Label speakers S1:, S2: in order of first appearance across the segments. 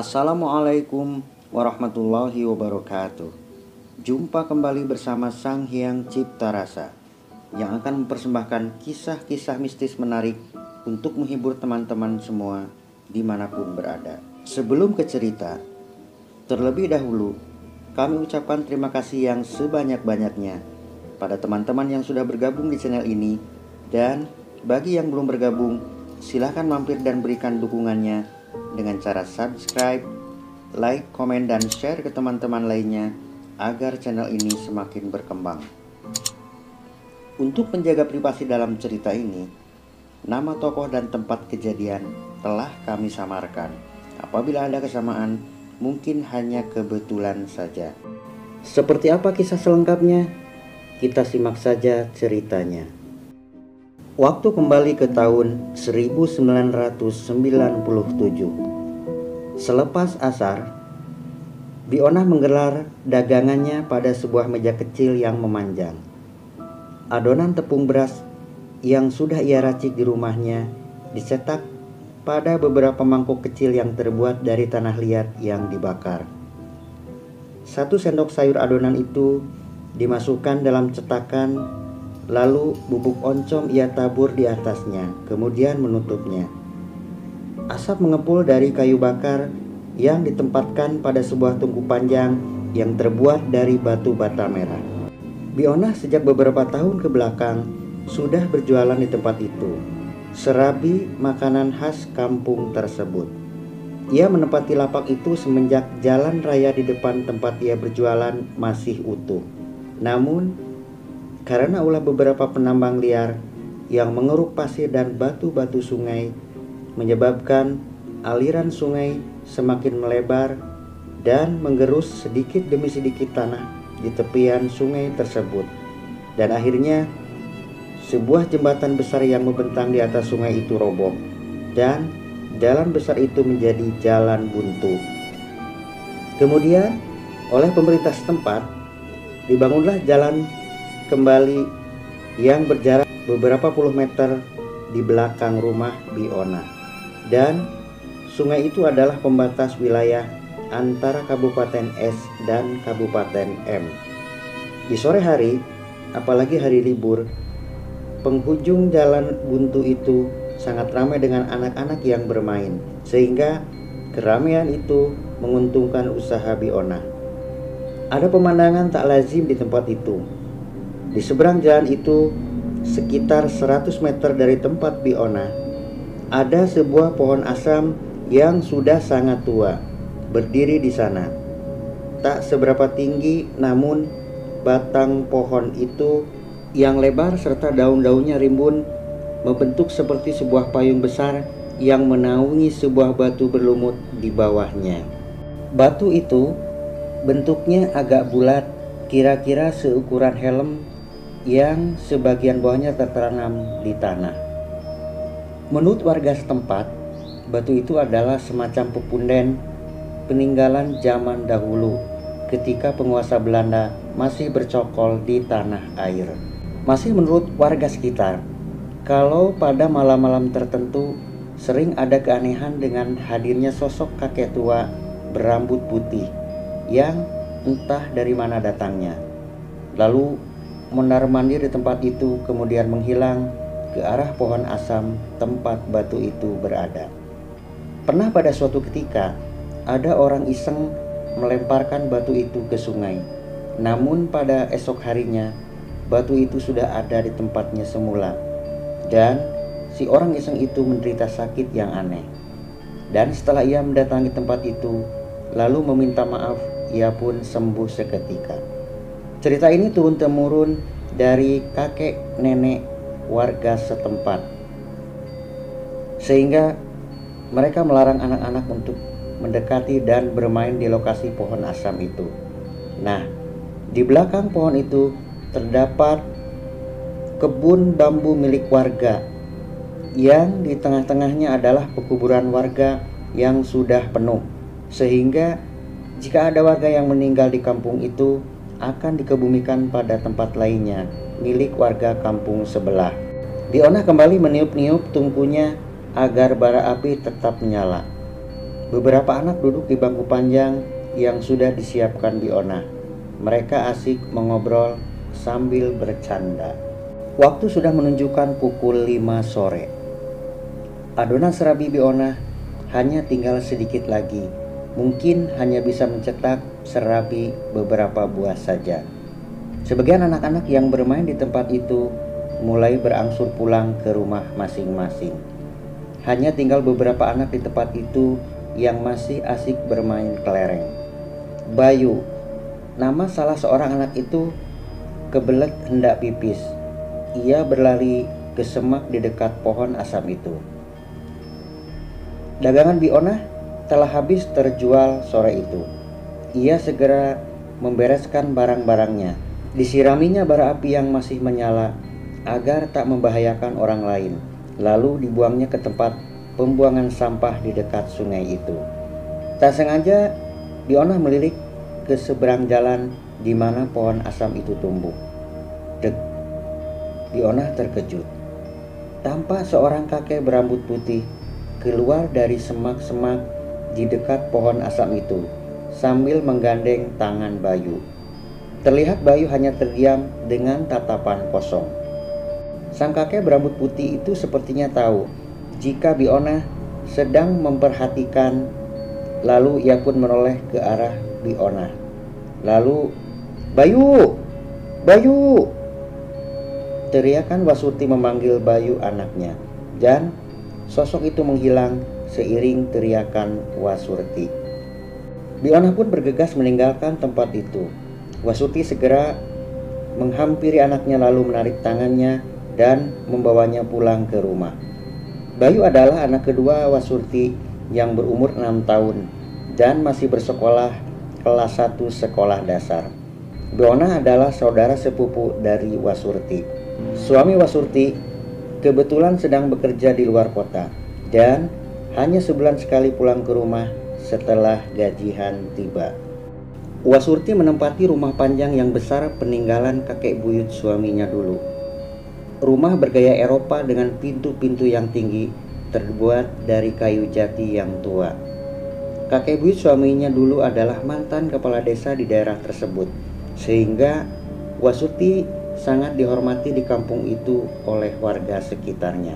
S1: Assalamualaikum warahmatullahi wabarakatuh. Jumpa kembali bersama Sang Hyang Cipta Rasa yang akan mempersembahkan kisah-kisah mistis menarik untuk menghibur teman-teman semua dimanapun berada. Sebelum ke cerita, terlebih dahulu kami ucapkan terima kasih yang sebanyak-banyaknya pada teman-teman yang sudah bergabung di channel ini, dan bagi yang belum bergabung, silahkan mampir dan berikan dukungannya dengan cara subscribe, like, komen, dan share ke teman-teman lainnya agar channel ini semakin berkembang. Untuk menjaga privasi dalam cerita ini, nama tokoh dan tempat kejadian telah kami samarkan. Apabila ada kesamaan, mungkin hanya kebetulan saja. Seperti apa kisah selengkapnya? Kita simak saja ceritanya. Waktu kembali ke tahun 1997. Selepas asar, Bionah menggelar dagangannya pada sebuah meja kecil yang memanjang. Adonan tepung beras yang sudah ia racik di rumahnya dicetak pada beberapa mangkuk kecil yang terbuat dari tanah liat yang dibakar. 1 sendok sayur adonan itu dimasukkan dalam cetakan, lalu bubuk oncom ia tabur di atasnya, kemudian menutupnya. Asap mengepul dari kayu bakar yang ditempatkan pada sebuah tungku panjang yang terbuat dari batu bata merah. Bionah sejak beberapa tahun ke belakang sudah berjualan di tempat itu, serabi makanan khas kampung tersebut. Ia menempati lapak itu semenjak jalan raya di depan tempat ia berjualan masih utuh. Namun, karena ulah beberapa penambang liar yang mengeruk pasir dan batu-batu sungai, menyebabkan aliran sungai semakin melebar dan menggerus sedikit demi sedikit tanah di tepian sungai tersebut. Dan akhirnya sebuah jembatan besar yang membentang di atas sungai itu roboh, dan jalan besar itu menjadi jalan buntu. Kemudian oleh pemerintah setempat dibangunlah jalan kembali yang berjarak beberapa puluh meter di belakang rumah Bionah, dan sungai itu adalah pembatas wilayah antara Kabupaten S dan Kabupaten M. Di sore hari, apalagi hari libur, penghujung jalan buntu itu sangat ramai dengan anak-anak yang bermain, sehingga keramaian itu menguntungkan usaha Bionah. Ada pemandangan tak lazim di tempat itu. Di seberang jalan itu, sekitar 100 meter dari tempat Bionah, ada sebuah pohon asam yang sudah sangat tua berdiri di sana. Tak seberapa tinggi, namun batang pohon itu yang lebar serta daun-daunnya rimbun membentuk seperti sebuah payung besar yang menaungi sebuah batu berlumut di bawahnya. Batu itu bentuknya agak bulat, kira-kira seukuran helm, yang sebagian bawahnya tertanam di tanah. Menurut warga setempat, batu itu adalah semacam pepunden peninggalan zaman dahulu ketika penguasa Belanda masih bercokol di tanah air. Masih menurut warga sekitar, kalau pada malam-malam tertentu sering ada keanehan dengan hadirnya sosok kakek tua berambut putih yang entah dari mana datangnya, lalu mondar-mandir di tempat itu, kemudian menghilang ke arah pohon asam tempat batu itu berada. Pernah pada suatu ketika ada orang iseng melemparkan batu itu ke sungai. Namun pada esok harinya batu itu sudah ada di tempatnya semula, dan si orang iseng itu menderita sakit yang aneh. Dan setelah ia mendatangi tempat itu lalu meminta maaf, ia pun sembuh seketika. Cerita ini turun-temurun dari kakek nenek warga setempat, sehingga mereka melarang anak-anak untuk mendekati dan bermain di lokasi pohon asam itu. Nah, di belakang pohon itu terdapat kebun bambu milik warga, yang di tengah-tengahnya adalah pekuburan warga yang sudah penuh, sehingga jika ada warga yang meninggal di kampung itu akan dikebumikan pada tempat lainnya milik warga kampung sebelah. Bionah kembali meniup-niup tungkunya agar bara api tetap menyala. Beberapa anak duduk di bangku panjang yang sudah disiapkan Biona. Mereka asik mengobrol sambil bercanda. Waktu sudah menunjukkan pukul 5 sore. Adonan serabi Biona hanya tinggal sedikit lagi. Mungkin hanya bisa mencetak serabi beberapa buah saja. Sebagian anak-anak yang bermain di tempat itu mulai berangsur pulang ke rumah masing-masing. Hanya tinggal beberapa anak di tempat itu yang masih asik bermain kelereng. Bayu, nama salah seorang anak itu, kebelet hendak pipis. Ia berlari ke semak di dekat pohon asam itu. Dagangan Biona telah habis terjual sore itu. Ia segera membereskan barang-barangnya. Disiraminya bara api yang masih menyala agar tak membahayakan orang lain. Lalu dibuangnya ke tempat pembuangan sampah di dekat sungai itu. Tak sengaja Biona melirik ke seberang jalan di mana pohon asam itu tumbuh. Dek, Biona terkejut. Tampak seorang kakek berambut putih keluar dari semak-semak di dekat pohon asam itu sambil menggandeng tangan Bayu. Terlihat Bayu hanya terdiam dengan tatapan kosong. Sang kakek berambut putih itu sepertinya tahu jika Biona sedang memperhatikan, lalu ia pun menoleh ke arah Biona. Lalu, "Bayu! Bayu!" teriakan Wasurti memanggil Bayu anaknya, dan sosok itu menghilang seiring teriakan Wasurti. Biona pun bergegas meninggalkan tempat itu. Wasurti segera menghampiri anaknya lalu menarik tangannya dan membawanya pulang ke rumah. Bayu adalah anak kedua Wasurti yang berumur 6 tahun dan masih bersekolah kelas 1 sekolah dasar. Biona adalah saudara sepupu dari Wasurti. Suami Wasurti kebetulan sedang bekerja di luar kota dan hanya sebulan sekali pulang ke rumah setelah gajian tiba. Wasurti menempati rumah panjang yang besar peninggalan kakek buyut suaminya dulu. Rumah bergaya Eropa dengan pintu-pintu yang tinggi terbuat dari kayu jati yang tua. Kakek buyut suaminya dulu adalah mantan kepala desa di daerah tersebut, sehingga Wasurti sangat dihormati di kampung itu oleh warga sekitarnya.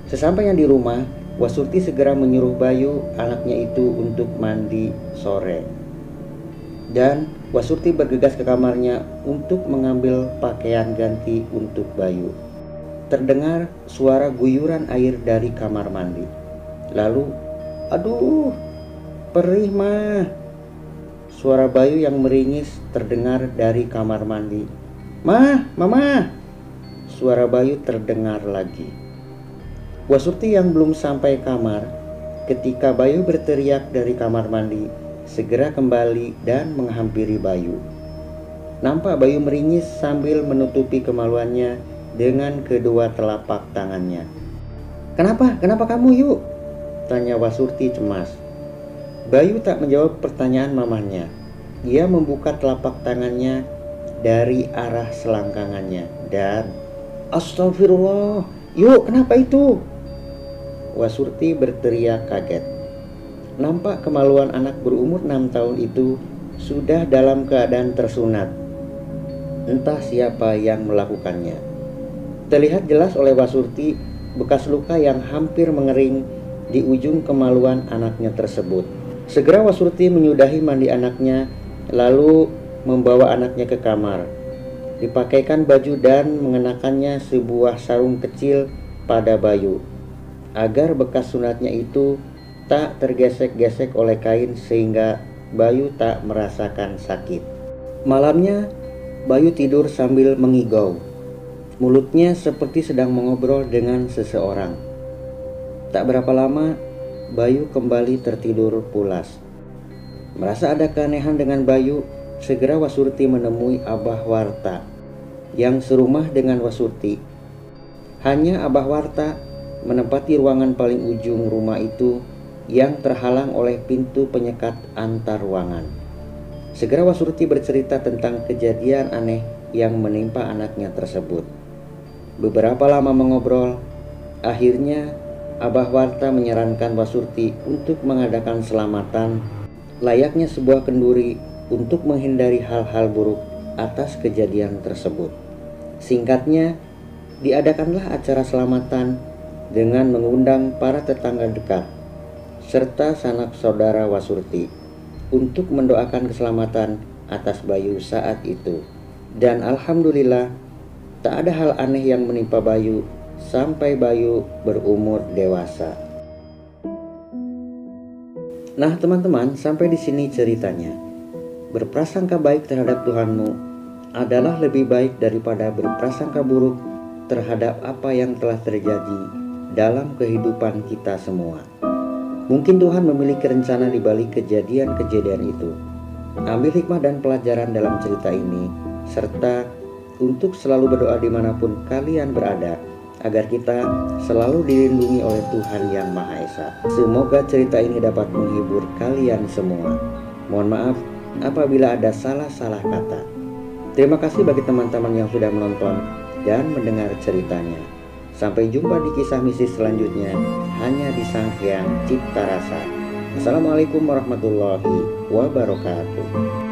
S1: Sesampainya di rumah, Wasurti segera menyuruh Bayu anaknya itu untuk mandi sore. Dan Wasurti bergegas ke kamarnya untuk mengambil pakaian ganti untuk Bayu. Terdengar suara guyuran air dari kamar mandi. Lalu, "Aduh, perih mah." Suara Bayu yang meringis terdengar dari kamar mandi. "Mah, mama." Suara Bayu terdengar lagi. Wasurti yang belum sampai kamar ketika Bayu berteriak dari kamar mandi segera kembali dan menghampiri Bayu. Nampak Bayu meringis sambil menutupi kemaluannya dengan kedua telapak tangannya. "Kenapa? Kenapa kamu, Yuk?" tanya Wasurti cemas. Bayu tak menjawab pertanyaan mamanya. Ia membuka telapak tangannya dari arah selangkangannya dan, "Astagfirullah, Yuk, kenapa itu?" Wasurti berteriak kaget. Nampak kemaluan anak berumur 6 tahun itu sudah dalam keadaan tersunat. Entah siapa yang melakukannya. Terlihat jelas oleh Wasurti bekas luka yang hampir mengering di ujung kemaluan anaknya tersebut. Segera Wasurti menyudahi mandi anaknya, lalu membawa anaknya ke kamar. Dipakaikan baju dan mengenakannya sebuah sarung kecil pada Bayu, agar bekas sunatnya itu tak tergesek-gesek oleh kain sehingga Bayu tak merasakan sakit. Malamnya Bayu tidur sambil mengigau. Mulutnya seperti sedang mengobrol dengan seseorang. Tak berapa lama Bayu kembali tertidur pulas. Merasa ada keanehan dengan Bayu, segera Wasurti menemui Abah Warta yang serumah dengan Wasurti. Hanya Abah Warta menempati ruangan paling ujung rumah itu yang terhalang oleh pintu penyekat antar ruangan. Segera Wasurti bercerita tentang kejadian aneh yang menimpa anaknya tersebut. Beberapa lama mengobrol, akhirnya Abah Warta menyarankan Wasurti untuk mengadakan selamatan layaknya sebuah kenduri untuk menghindari hal-hal buruk atas kejadian tersebut. Singkatnya, diadakanlah acara selamatan dengan mengundang para tetangga dekat serta sanak saudara Wasurti untuk mendoakan keselamatan atas Bayu saat itu. Dan alhamdulillah, tak ada hal aneh yang menimpa Bayu sampai Bayu berumur dewasa. Nah teman-teman, sampai di sini ceritanya. Berprasangka baik terhadap Tuhanmu adalah lebih baik daripada berprasangka buruk terhadap apa yang telah terjadi dalam kehidupan kita semua. Mungkin Tuhan memiliki rencana di balik kejadian-kejadian itu. Ambil hikmah dan pelajaran dalam cerita ini, serta untuk selalu berdoa dimanapun kalian berada, agar kita selalu dilindungi oleh Tuhan Yang Maha Esa. Semoga cerita ini dapat menghibur kalian semua. Mohon maaf apabila ada salah-salah kata. Terima kasih bagi teman-teman yang sudah menonton dan mendengar ceritanya. Sampai jumpa di kisah misi selanjutnya hanya di Sang Hyang Cipta Rasa. Assalamualaikum warahmatullahi wabarakatuh.